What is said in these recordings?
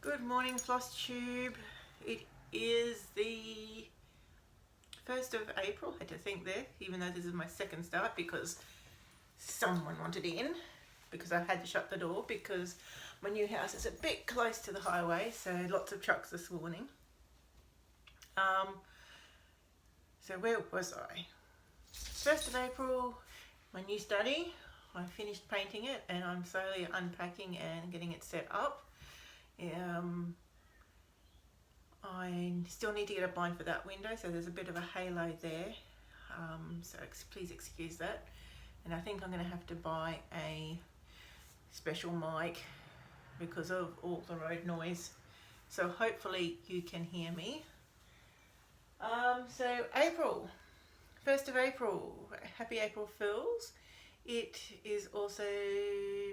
Good morning, Floss Tube. It is the 1st of April. I had to think there, even though this is my second start because someone wanted in, because I had to shut the door because my new house is a bit close to the highway, so lots of trucks this morning. So where was I? 1st of April, my new study. I finished painting it and I'm slowly unpacking and getting it set up. I still need to get a blind for that window, so there's a bit of a halo there, so please excuse that. And I think I'm going to have to buy a special mic because of all the road noise, so hopefully you can hear me. So April, 1st of April, happy April Fools. It is also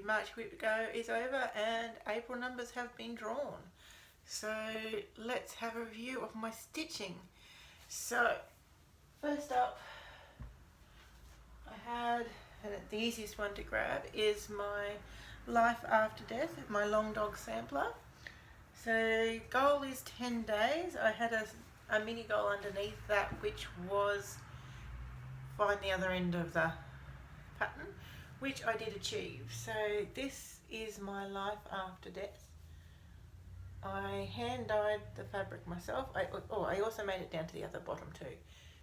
March WIPGO is over and April numbers have been drawn. So let's have a review of my stitching. So first up, I had, and the easiest one to grab is my Life After Death, my long dog sampler. So goal is 10 days. I had a mini goal underneath that, which was find the other end of the pattern, which I did achieve. So this is my Life After Death. I hand dyed the fabric myself. I also made it down to the other bottom too,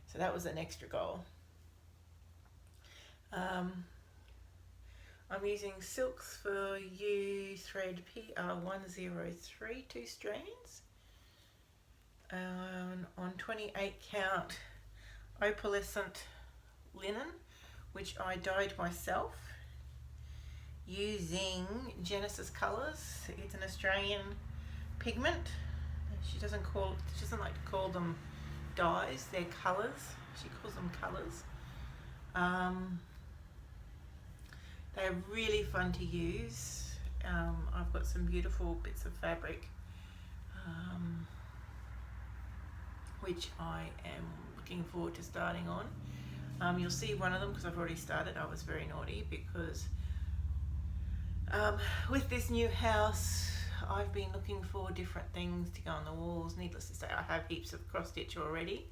so that was an extra goal. I'm using Silks for You thread PR103, 2 strands, on 28 count opalescent linen, which I dyed myself using Genesis Colours. It's an Australian pigment. She doesn't like to call them dyes, they're colours. She calls them colours. They're really fun to use. I've got some beautiful bits of fabric which I am looking forward to starting on. You'll see one of them because I've already started. I was very naughty because with this new house I've been looking for different things to go on the walls. Needless to say, I have heaps of cross stitch already,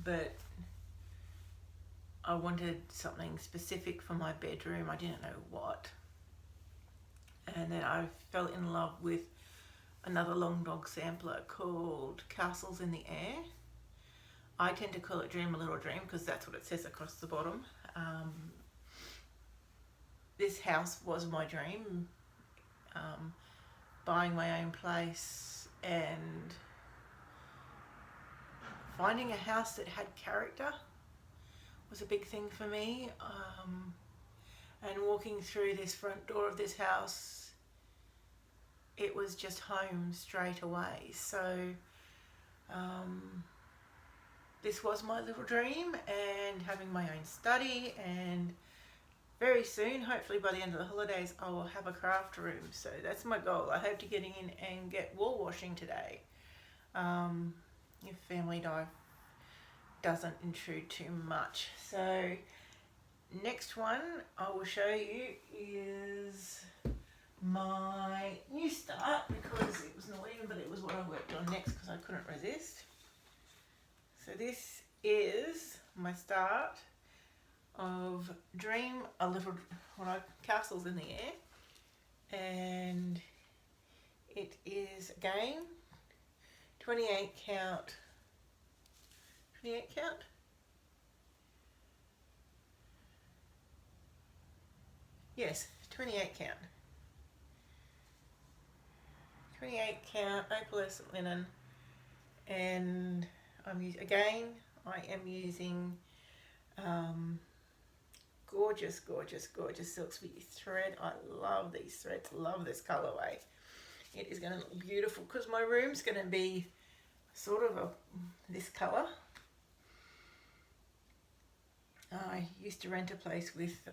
but I wanted something specific for my bedroom. I didn't know what, and then I fell in love with another long dog sampler called Castles in the Air. I tend to call it Dream a Little Dream because that's what it says across the bottom. This house was my dream. Buying my own place and finding a house that had character was a big thing for me. And walking through this front door of this house, it was just home straight away. So this was my little dream, and having my own study, and very soon, hopefully by the end of the holidays, I will have a craft room. So that's my goal. I hope to get in and get wall washing today, if family life doesn't intrude too much. So next one I will show you is my new start, because it was not even, but it was what I worked on next because I couldn't resist. So this is my start of Dream a Little, Castles in the Air, and it is again 28 count, yes, 28 count, 28 count opalescent linen, and I am using gorgeous Silks with thread. I love these threads, love this colorway. It is going to look beautiful because my room's going to be sort of this color. I used to rent a place with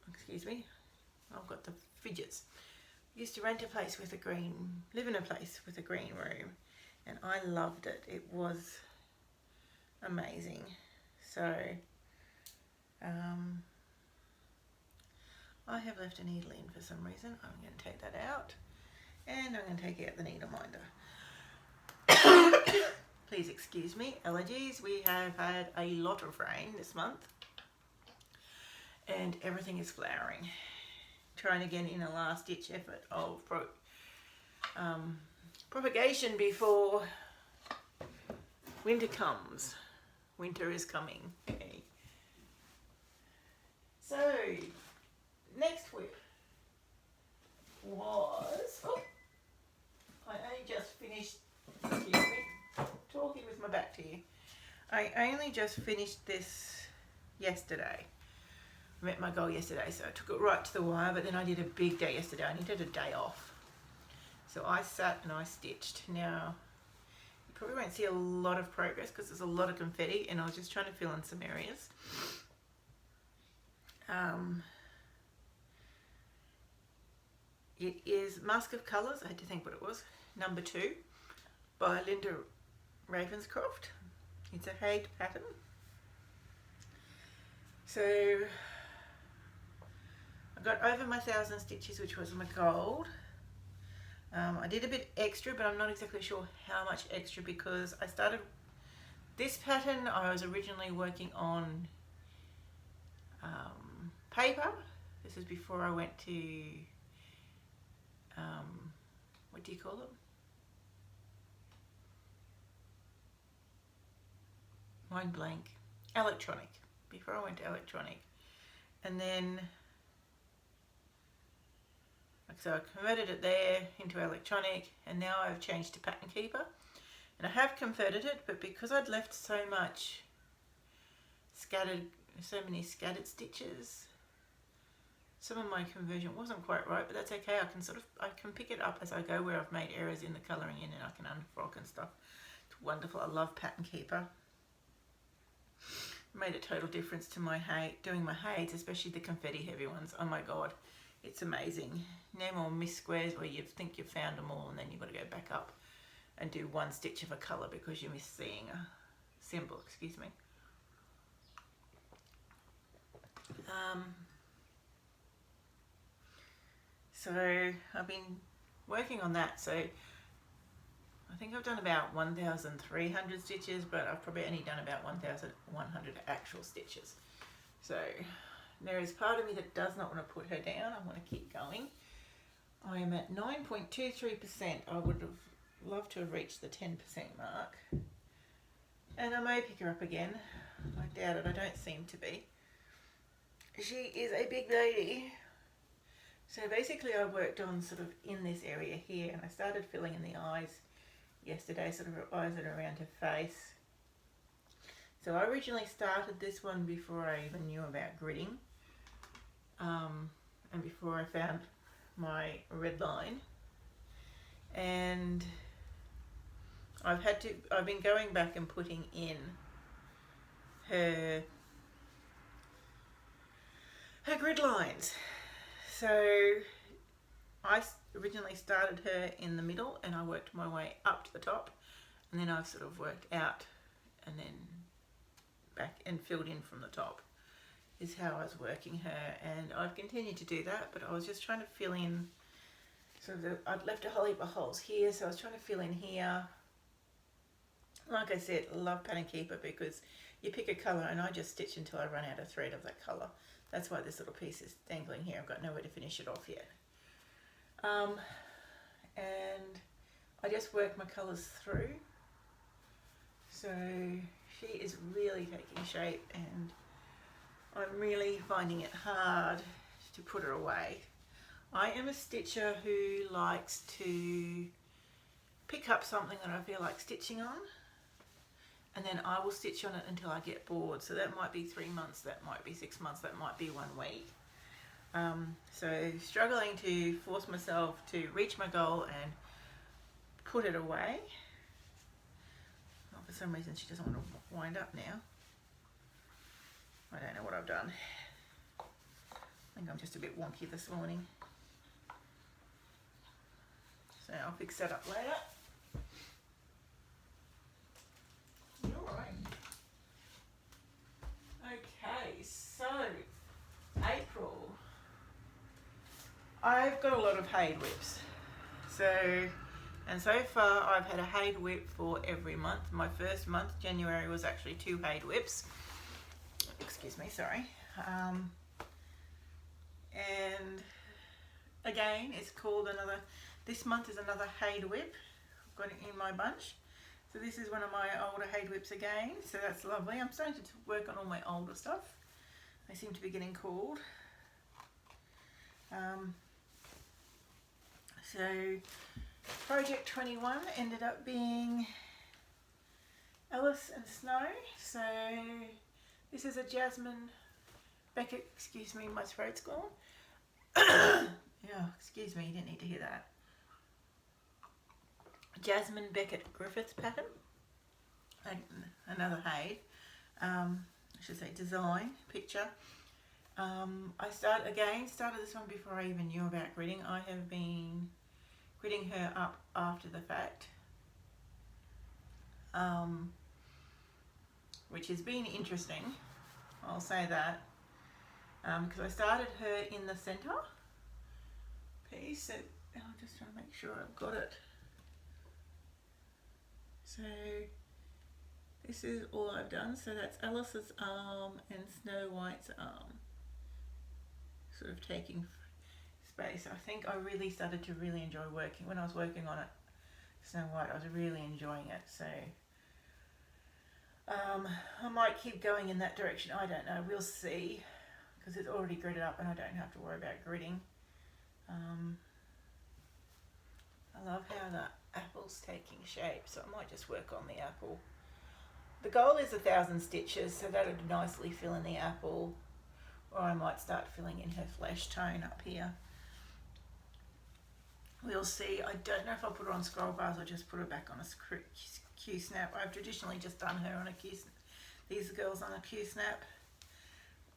excuse me, I've got the fidgets. Used to rent a place with live in a place with a green room, and I loved it. It was amazing. So I have left a needle in for some reason. I'm going to take that out, and I'm going to take out the needle minder. Please excuse me, allergies. We have had a lot of rain this month, and everything is flowering. Trying again in a last ditch effort of propagation before winter comes. Winter is coming. Okay. So, next whip was, I only just finished, excuse me, talking with my back to you. I only just finished this yesterday. I met my goal yesterday, so I took it right to the wire, but then I did a big day yesterday. I needed a day off. So I sat and I stitched. Now, you probably won't see a lot of progress because there's a lot of confetti, and I was just trying to fill in some areas. It is Mask of Colours, I had to think what it was, number 2 by Linda Ravenscroft. It's a Hague pattern. So I got over my 1,000 stitches, which was my goal. I did a bit extra, but I'm not exactly sure how much extra, because I started this pattern. I was originally working on paper. This is before I went to what do you call it? Mind blank. Electronic. Before I went to electronic. And then, so I converted it there into electronic, and now I've changed to Pattern Keeper. And I have converted it, but because I'd left so much scattered, so many scattered stitches, some of my conversion wasn't quite right, but that's okay. I can pick it up as I go where I've made errors in the colouring in, and I can unfrock and stuff. It's wonderful. I love Pattern Keeper. It made a total difference to my doing my heights, especially the confetti heavy ones. Oh my god, it's amazing. No more miss squares where you think you've found them all and then you've got to go back up and do one stitch of a colour because you miss seeing a symbol, excuse me. So I've been working on that. So I think I've done about 1,300 stitches, but I've probably only done about 1,100 actual stitches. So there is part of me that does not want to put her down. I want to keep going. I am at 9.23%. I would have loved to have reached the 10% mark. And I may pick her up again. I doubt it. I don't seem to be. She is a big lady. So basically I worked on sort of in this area here, and I started filling in the eyes yesterday, sort of her eyes and around her face. So I originally started this one before I even knew about gridding, and before I found my red line. And I've been going back and putting in her grid lines. So I originally started her in the middle, and I worked my way up to the top, and then I've sort of worked out and then back and filled in from the top is how I was working her. And I've continued to do that, but I was just trying to fill in sort of I'd left a whole heap of holes here, so I was trying to fill in here. Like I said, I love Pattern Keeper because you pick a colour, and I just stitch until I run out of thread of that colour. That's why this little piece is dangling here. I've got nowhere to finish it off yet. And I just work my colours through. So she is really taking shape, and I'm really finding it hard to put her away. I am a stitcher who likes to pick up something that I feel like stitching on, and then I will stitch on it until I get bored. So that might be 3 months, that might be 6 months, that might be 1 week. So struggling to force myself to reach my goal and put it away. Oh, for some reason she doesn't want to wind up now. I don't know what I've done. I think I'm just a bit wonky this morning. So I'll fix that up later. Alright. Okay, so April. I've got a lot of Haid whips. So far I've had a Haid whip for every month. My first month, January, was actually 2 Haid whips. Excuse me, sorry. And again, it's called another, this month is another Haid whip. I've got it in my bunch. So this is one of my older Haid whips again, so that's lovely. I'm starting to work on all my older stuff. They seem to be getting called. So Project 21 ended up being Alice and Snow. So this is a Jasmine Beckett, excuse me, my throat's gone. Yeah, excuse me, you didn't need to hear that. Jasmine Beckett Griffiths pattern. Another Haid. I should say design, picture. I started this one before I even knew about gridding. I have been gridding her up after the fact, which has been interesting, I'll say that, because I started her in the centre piece. So I'm just trying to make sure I've got it. So this is all I've done. So that's Alice's arm and Snow White's arm, sort of taking space. I think I really started to really enjoy working when I was working on it. Snow White, I was really enjoying it. So I might keep going in that direction. I don't know. We'll see, because it's already gridded up and I don't have to worry about gridding. I love how the apple's taking shape, so I might just work on the apple. The goal is 1,000 stitches, so that would nicely fill in the apple, or I might start filling in her flesh tone up here. We'll see. I don't know if I'll put her on scroll bars or just put her back on a Q-snap. I've traditionally just done her on a Q-snap, these girls on a Q-snap.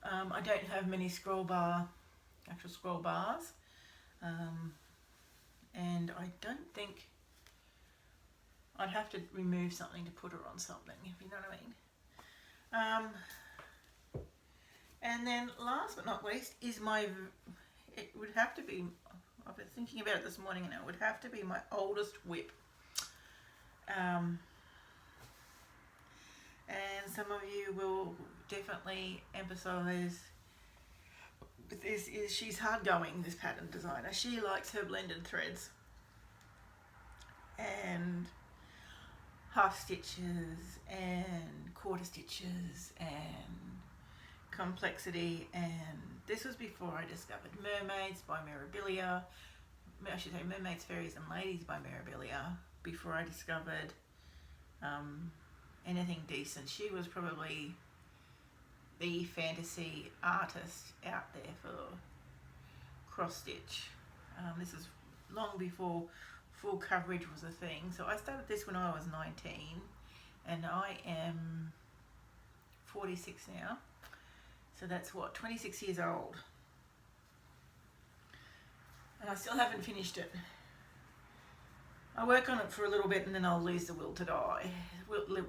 I don't have many actual scroll bars. And I don't think I'd have to remove something to put her on something, if you know what I mean. And then last but not least is it would have to be, I've been thinking about it this morning, and it would have to be my oldest whip. And some of you will definitely emphasise with this is she's hard going, this pattern designer. She likes her blended threads and half stitches and quarter stitches and complexity. And this was before I discovered Mermaids by Mirabilia. I should say Mermaids, Fairies and Ladies by Mirabilia, before I discovered anything decent. She was probably the fantasy artist out there for cross stitch. This is long before full coverage was a thing. So I started this when I was 19 and I am 46 now. So that's what, 26 years old. And I still haven't finished it. I work on it for a little bit and then I'll lose the will to die. The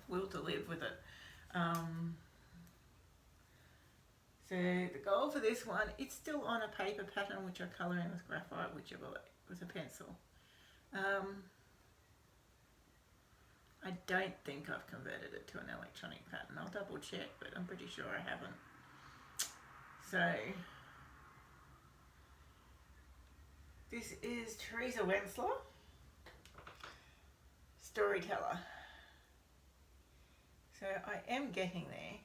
will to live with it. So the goal for this one, it's still on a paper pattern which I colour in with graphite, whichever with a pencil. I don't think I've converted it to an electronic pattern. I'll double check, but I'm pretty sure I haven't. So this is Teresa Wenslaw, Storyteller. So I am getting there.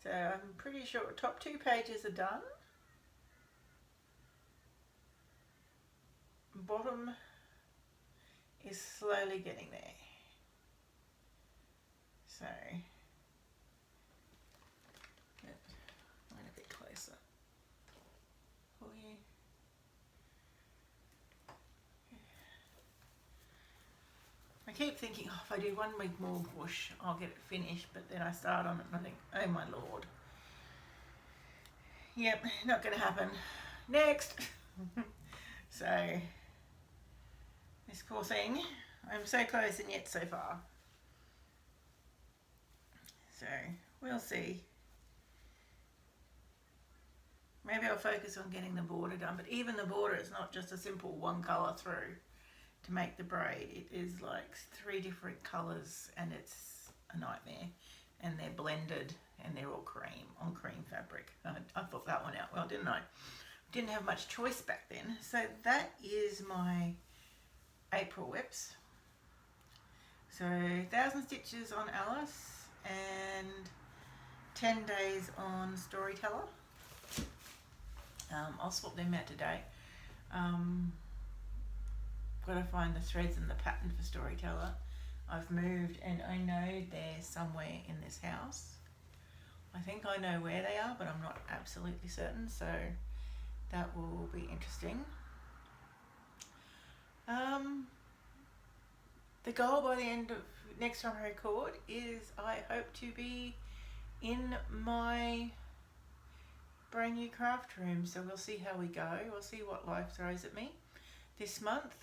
So I'm pretty sure top 2 pages are done. Bottom is slowly getting there. So a bit closer for you. I keep thinking, oh, if I do 1 week more push, I'll get it finished, but then I start on it and I think, oh my lord. Yep, not going to happen. Next. So, this poor thing, I'm so close and yet so far. So, we'll see. maybe I'll focus on getting the border done. But even the border is not just a simple one colour through to make the braid. It is like 3 different colours, and it's a nightmare. And they're blended, and they're all cream on cream fabric. I thought that one out well, didn't I? Didn't have much choice back then. So that is my April WIPs. So 1,000 stitches on Alice and 10 days on Storyteller. I'll swap them out today. Got to find the threads and the pattern for Storyteller. I've moved and I know they're somewhere in this house. I think I know where they are, but I'm not absolutely certain, so that will be interesting. The goal by the end of next time I record is I hope to be in my brand new craft room, so we'll see how we go. We'll see what life throws at me this month.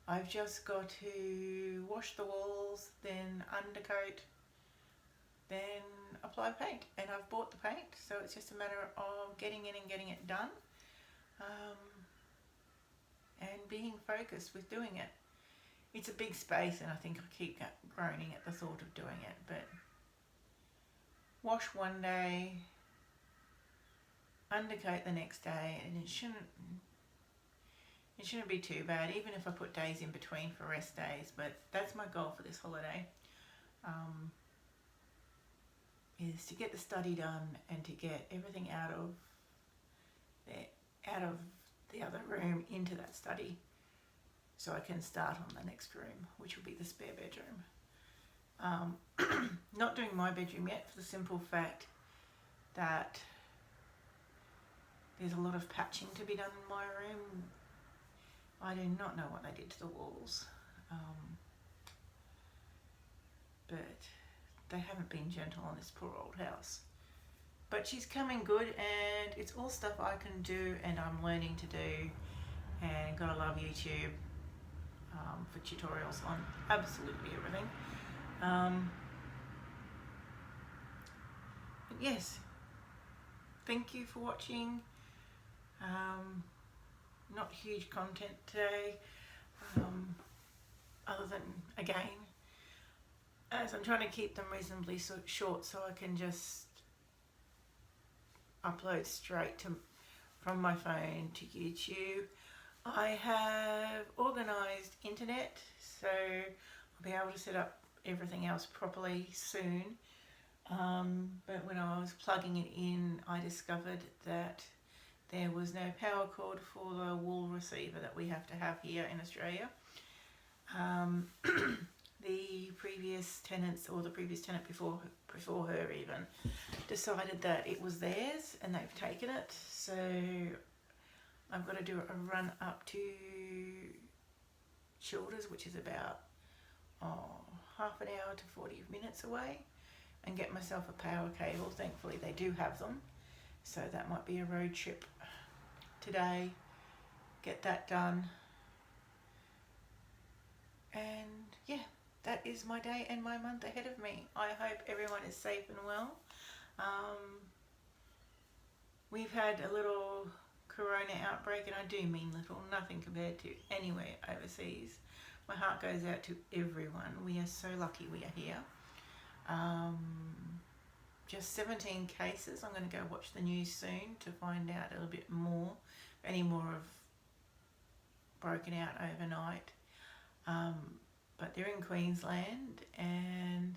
I've just got to wash the walls, then undercoat, then apply paint, and I've bought the paint, so it's just a matter of getting in and getting it done, and being focused with doing it. It's a big space, and I think I keep groaning at the thought of doing it, but wash one day, undercoat the next day, and it shouldn't be too bad, even if I put days in between for rest days. But that's my goal for this holiday, is to get the study done and to get everything out of the other room into that study, so I can start on the next room, which will be the spare bedroom. Not doing my bedroom yet, for the simple fact that there's a lot of patching to be done in my room. I do not know what they did to the walls, but they haven't been gentle on this poor old house. But she's coming good, and it's all stuff I can do and I'm learning to do, and gotta love YouTube for tutorials on absolutely everything. But yes, thank you for watching. Not huge content today, other than, again, as I'm trying to keep them reasonably short so I can just upload straight from my phone to YouTube. I have organised internet, so I'll be able to set up everything else properly soon. But when I was plugging it in, I discovered that there was no power cord for the wall receiver that we have to have here in Australia. The previous tenants, or the previous tenant before her even, decided that it was theirs and they've taken it. So I've got to do a run up to Childers, which is about half an hour to 40 minutes away, and get myself a power cable. Thankfully they do have them, so that might be a road trip today. Get that done, and yeah, that is my day and my month ahead of me. I hope everyone is safe and well. We've had a little corona outbreak, and I do mean little, nothing compared to anywhere overseas. My heart goes out to everyone. We are so lucky we are here. Just 17 cases. I'm going to go watch the news soon to find out a little bit more. If any more have broken out overnight. But they're in Queensland, and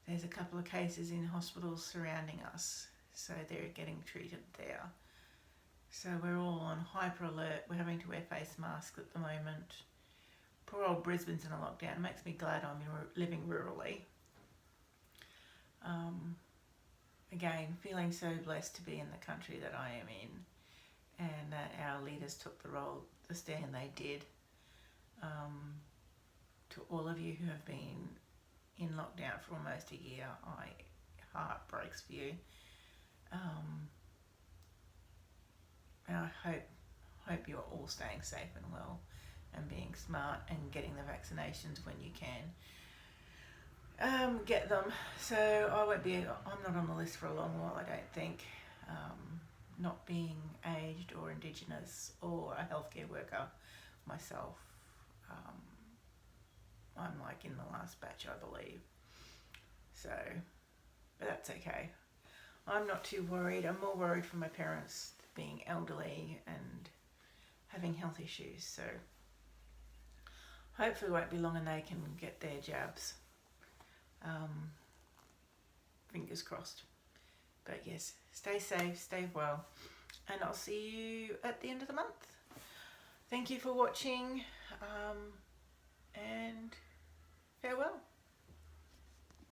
there's a couple of cases in hospitals surrounding us, so they're getting treated there. So we're all on hyper alert. We're having to wear face masks at the moment. Poor old Brisbane's in a lockdown. It makes me glad I'm living rurally. Again, feeling so blessed to be in the country that I am in, and that our leaders took the stand they did. To all of you who have been in lockdown for almost a year, my heart breaks for you. And I hope you're all staying safe and well, and being smart and getting the vaccinations when you can. Get them. So I'm not on the list for a long while, I don't think. not being aged or Indigenous or a healthcare worker myself. I'm like in the last batch, I believe. So, but that's okay. I'm not too worried. I'm more worried for my parents being elderly and having health issues. So hopefully it won't be long and they can get their jabs. Fingers crossed. But yes, stay safe, stay well, and I'll see you at the end of the month. Thank you for watching, and farewell.